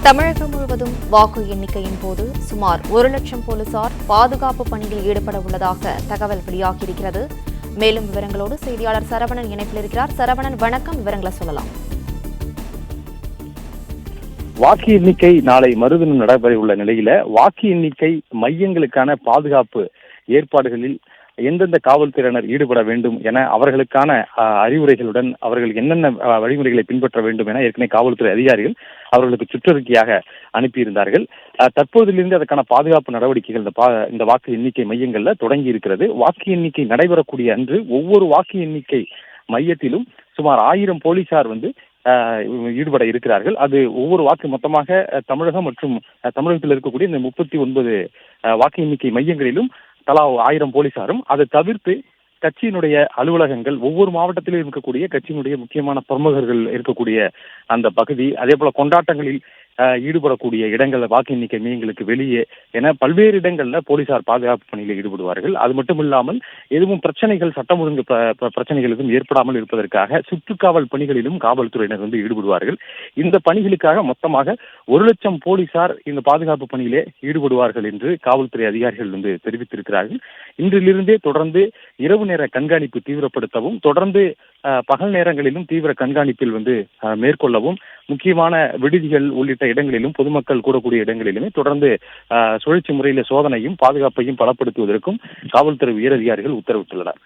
தமிழகம் முழுவதும் வாக்கு எண்ணிக்கையின் போது சுமார் 1,00,000 போலீசார் பாதுகாப்பு பணியில் ஈடுபட உள்ளதாக தகவல் வெளியாகியிருக்கிறது. மேலும் விவரங்களோடு செய்தியாளர் சரவணன் இணைப்பில் இருக்கிறார். சரவணன், வணக்கம். விவரங்களை சொல்லலாம். வாக்கு எண்ணிக்கை நாளை மறுதினம் நடைபெற உள்ள நிலையில வாக்கு எண்ணிக்கை மையங்களுக்கான பாதுகாப்பு ஏற்பாடுகளில் எந்தெந்த காவல்துறையினர் ஈடுபட வேண்டும் என அவர்களுக்கான அறிவுரைகளுடன் அவர்கள் என்னென்ன வழிமுறைகளை பின்பற்ற வேண்டும் என ஏற்கனவே காவல்துறை அதிகாரிகள் அவர்களுக்கு சுற்றறிக்கையாக அனுப்பியிருந்தார்கள். தற்போதிலிருந்து அதற்கான பாதுகாப்பு நடவடிக்கைகள் இந்த வாக்கு எண்ணிக்கை மையங்கள்ல தொடங்கி இருக்கிறது. வாக்கு எண்ணிக்கை நடைபெறக்கூடிய அன்று ஒவ்வொரு வாக்கு எண்ணிக்கை மையத்திலும் சுமார் 1000 போலீசார் ஈடுபட இருக்கிறார்கள். அது ஒவ்வொரு வாக்கு மொத்தமாக தமிழகம் மற்றும் தமிழகத்தில் இருக்கக்கூடிய இந்த 39 வாக்கு எண்ணிக்கை மையங்களிலும் தலா 1000 போலீசாரும், அதை தவிர்த்து கட்சியினுடைய அலுவலகங்கள் ஒவ்வொரு மாவட்டத்திலும் இருக்கக்கூடிய கட்சியினுடைய முக்கியமான பிரமுகர்கள் இருக்கக்கூடிய அந்த பகுதி, அதே போல கொண்டாட்டங்களில் ஈடுபடக்கூடிய இடங்கள், வாக்கு எண்ணிக்கை மையங்களுக்கு வெளியே என பல்வேறு இடங்கள்ல போலீசார் பாதுகாப்பு பணியில் ஈடுபடுவார்கள். அது மட்டும் இல்லாமல் எதுவும் பிரச்சனைகள், சட்டம் ஒழுங்கு பிரச்சனைகள் எதுவும் ஏற்படாமல் இருப்பதற்காக சுற்றுக்காவல் பணிகளிலும் காவல்துறையினர் ஈடுபடுவார்கள். இந்த பணிகளுக்காக மொத்தமாக 1,00,000 போலீசார் இந்த பாதுகாப்பு பணியிலே ஈடுபடுவார்கள் என்று காவல்துறை அதிகாரிகள் தெரிவித்திருக்கிறார்கள். இன்றிலிருந்தே தொடர்ந்து இரவு நேர கண்காணிப்பு தீவிரப்படுத்தவும், தொடர்ந்து பகல் நேரங்களிலும் தீவிர கண்காணிப்பில் மேற்கொள்ளவும், முக்கியமான விடுதிகள் உள்ளிட்ட இடங்களிலும் பொதுமக்கள் கூடக்கூடிய இடங்களிலுமே தொடர்ந்து சுழற்சி முறையில் சோதனையும் பாதுகாப்பையும் பலப்படுத்துவதற்கும் காவல்துறை உயர் அதிகாரிகள் உத்தரவிட்டுள்ளனர்.